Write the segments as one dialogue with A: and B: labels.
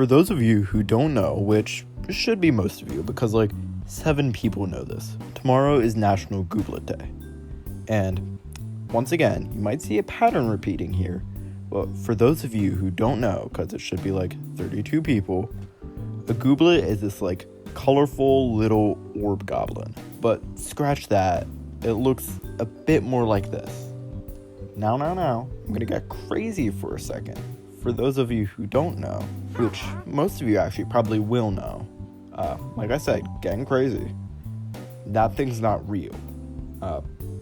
A: For those of you who don't know, which should be most of you, because 7 people know this, tomorrow is National Gooblet Day. And once again, you might see a pattern repeating here, but for those of you who don't know, because it should be 32 people, a gooblet is this colorful little orb goblin. But scratch that, it looks a bit more like this. Now, I'm gonna get crazy for a second. For those of you who don't know, which most of you actually probably will know, like I said, getting crazy, that thing's not real.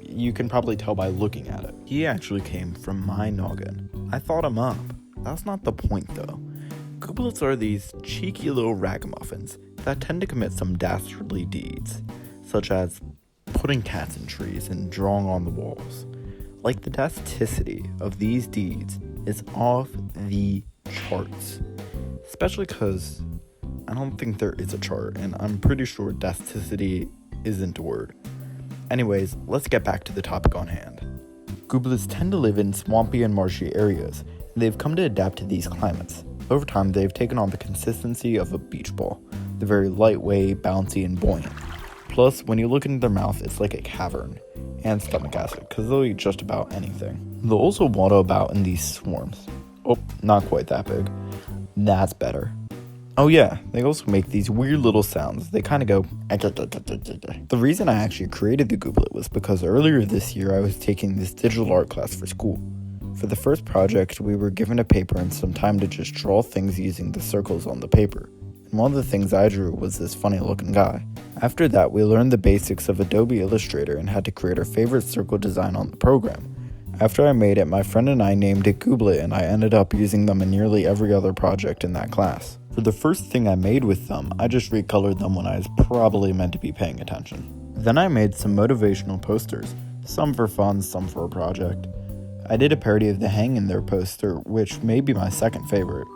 A: You can probably tell by looking at it. He actually came from my noggin. I thought him up. That's not the point though. Gooblets are these cheeky little ragamuffins that tend to commit some dastardly deeds, such as putting cats in trees and drawing on the walls. The dasticity of these deeds is off the charts, especially because I don't think there is a chart, and I'm pretty sure dasticity isn't a word. Anyways, let's get back to the topic on hand. Gooblets tend to live in swampy and marshy areas, and they've come to adapt to these climates. Over time, they've taken on the consistency of a beach ball. They're very lightweight, bouncy, and buoyant. Plus, when you look into their mouth, it's like a cavern, and stomach acid, because they'll eat just about anything. They'll also waddle about in these swarms. Oh, not quite that big. That's better. Oh yeah, they also make these weird little sounds. They kind of go... The reason I actually created the Gooblet was because earlier this year I was taking this digital art class for school. For the first project, we were given a paper and some time to just draw things using the circles on the paper. And one of the things I drew was this funny looking guy. After that, we learned the basics of Adobe Illustrator and had to create our favorite circle design on the program. After I made it, my friend and I named it Gooblet, and I ended up using them in nearly every other project in that class. For the first thing I made with them, I just recolored them when I was probably meant to be paying attention. Then I made some motivational posters, some for fun, some for a project. I did a parody of the Hang in There poster, which may be my second favorite.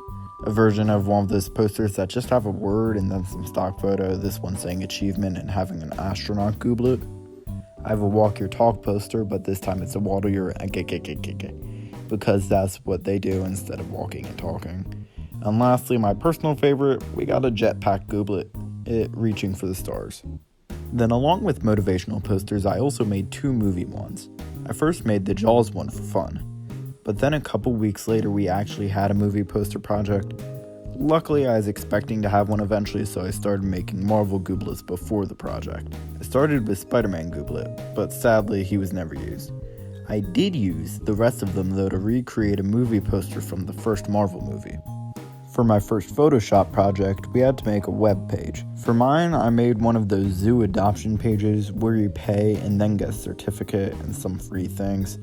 A: A version of one of those posters that just have a word and then some stock photo, this one saying achievement and having an astronaut gooblet. I have a walk your talk poster, but this time it's a waddle your because that's what they do instead of walking and talking. And lastly, my personal favorite, we got a jetpack gooblet, it reaching for the stars. Then along with motivational posters, I also made 2 movie ones. I first made the Jaws one for fun, but then a couple weeks later we actually had a movie poster project. Luckily, I was expecting to have one eventually, so I started making Marvel Gooblets before the project. I started with Spider-Man Gooblet, but sadly he was never used. I did use the rest of them though to recreate a movie poster from the first Marvel movie. For my first Photoshop project, we had to make a web page. For mine, I made one of those zoo adoption pages where you pay and then get a certificate and some free things.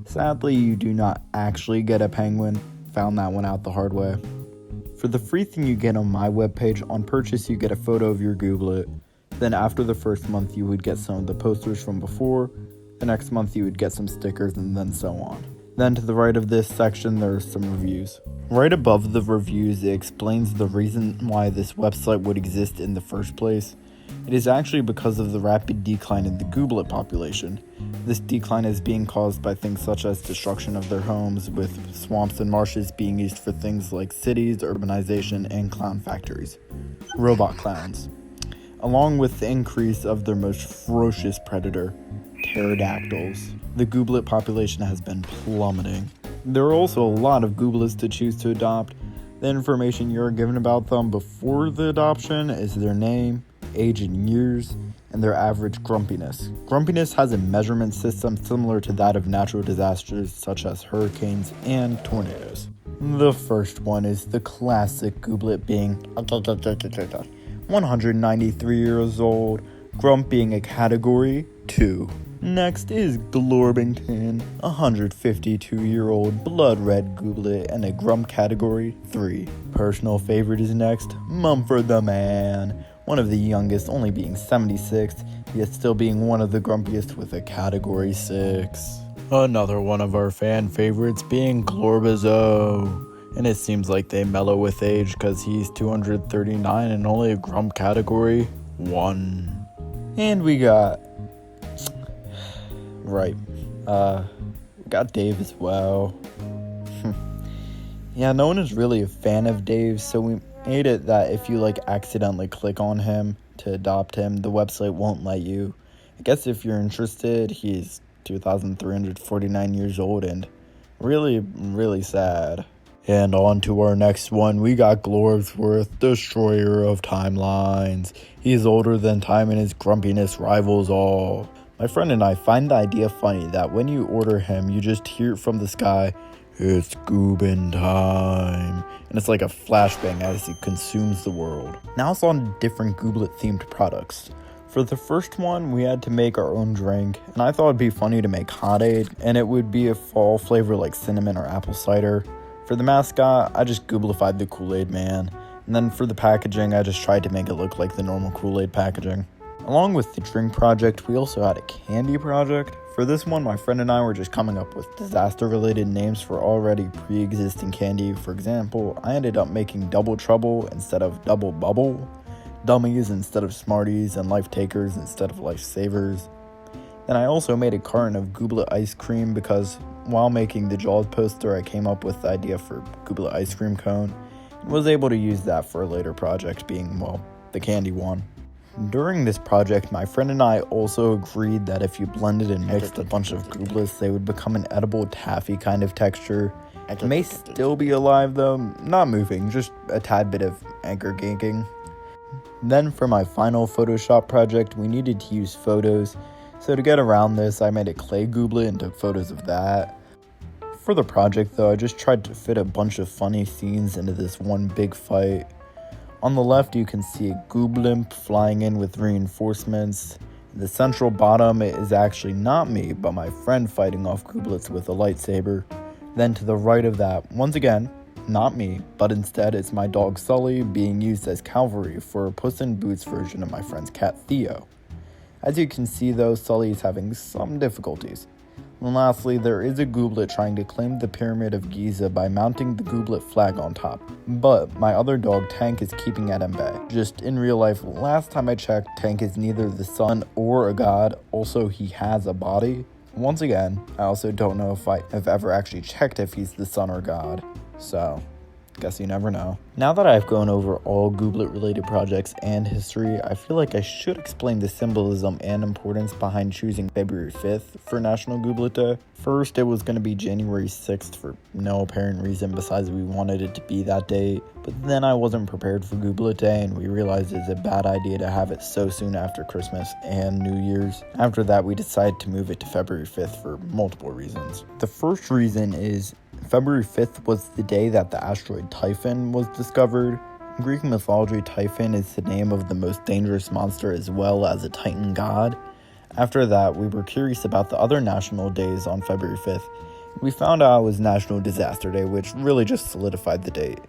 A: Sadly, you do not actually get a penguin. Found that one out the hard way. For the free thing you get on my webpage, on purchase you get a photo of your Gooblet. Then after the first month you would get some of the posters from before. The next month you would get some stickers and then so on. Then to the right of this section there are some reviews. Right above the reviews it explains the reason why this website would exist in the first place. It is actually because of the rapid decline in the Gooblet population. This decline is being caused by things such as destruction of their homes, with swamps and marshes being used for things like cities, urbanization, and clown factories. Robot clowns. Along with the increase of their most ferocious predator, pterodactyls. The Gooblet population has been plummeting. There are also a lot of Gooblets to choose to adopt. The information you're given about them before the adoption is their name, age in years, and their average grumpiness. Grumpiness has a measurement system similar to that of natural disasters such as hurricanes and tornadoes. The first one is the classic Gooblet being 193 years old, grump being a category 2. Next is Glorbington, 152-year-old blood red Gooblet and a grump category 3. Personal favorite is next, Mumford the Man, one of the youngest, only being 76, yet still being one of the grumpiest with a category 6. Another one of our fan favorites being Glorbazo, and it seems like they mellow with age because he's 239 and only a grump category 1. And we got... we got Dave as well. Yeah, no one is really a fan of Dave, so we made it that if you like accidentally click on him to adopt him, the website won't let you. I guess if you're interested, he's 2,349 years old and really, really sad. And on to our next one, we got Glorpsworth, Destroyer of Timelines. He's older than time and his grumpiness rivals all. My friend and I find the idea funny that when you order him, you just hear it from the sky, "It's Goobin time," and it's like a flashbang as he consumes the world. Now it's on different Gooblet-themed products. For the first one, we had to make our own drink, and I thought it'd be funny to make hot aid, and it would be a fall flavor like cinnamon or apple cider. For the mascot, I just Gooblified the Kool-Aid Man, and then for the packaging, I just tried to make it look like the normal Kool-Aid packaging. Along with the drink project, we also had a candy project. For this one, my friend and I were just coming up with disaster-related names for already pre-existing candy. For example, I ended up making Double Trouble instead of Double Bubble, Dummies instead of Smarties, and Life Takers instead of Life Savers. Then I also made a carton of Gooblet ice cream because while making the Jaws poster, I came up with the idea for Gooblet ice cream cone and was able to use that for a later project being, well, the candy one. During this project, my friend and I also agreed that if you blended and mixed a bunch of Gooblets, they would become an edible taffy kind of texture. It may still be alive though, not moving, just a tad bit of anchor ganking. Then for my final Photoshop project, we needed to use photos. So to get around this, I made a clay Gooblet and took photos of that. For the project though, I just tried to fit a bunch of funny scenes into this one big fight. On the left, you can see a Gooblimp flying in with reinforcements. The central bottom is actually not me, but my friend fighting off Gooblets with a lightsaber. Then to the right of that, once again, not me, but instead it's my dog Sully being used as cavalry for a Puss in Boots version of my friend's cat Theo. As you can see though, Sully is having some difficulties. And lastly, there is a Gooblet trying to claim the Pyramid of Giza by mounting the Gooblet flag on top. But my other dog, Tank, is keeping at bay. Just in real life, last time I checked, Tank is neither the sun or a god. Also, he has a body. Once again, I also don't know if I have ever actually checked if he's the sun or god. So, guess you never know. Now that I've gone over all Gooblet-related projects and history, I feel like I should explain the symbolism and importance behind choosing February 5th for National Gooblet Day. First, it was going to be January 6th for no apparent reason besides we wanted it to be that date, but then I wasn't prepared for Gooblet Day and we realized it's a bad idea to have it so soon after Christmas and New Year's. After that, we decided to move it to February 5th for multiple reasons. The first reason is February 5th was the day that the asteroid Typhon was discovered. In Greek mythology, Typhon is the name of the most dangerous monster as well as a Titan god. After that, we were curious about the other national days on February 5th. We found out it was National Disaster Day, which really just solidified the date.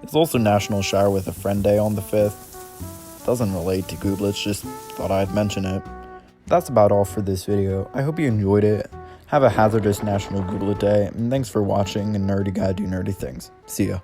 A: It's also National Shower with a Friend Day on the 5th. Doesn't relate to Gooblets, just thought I'd mention it. That's about all for this video. I hope you enjoyed it. Have a hazardous National Gooblet Day, and thanks for watching a nerdy guy do nerdy things. See ya.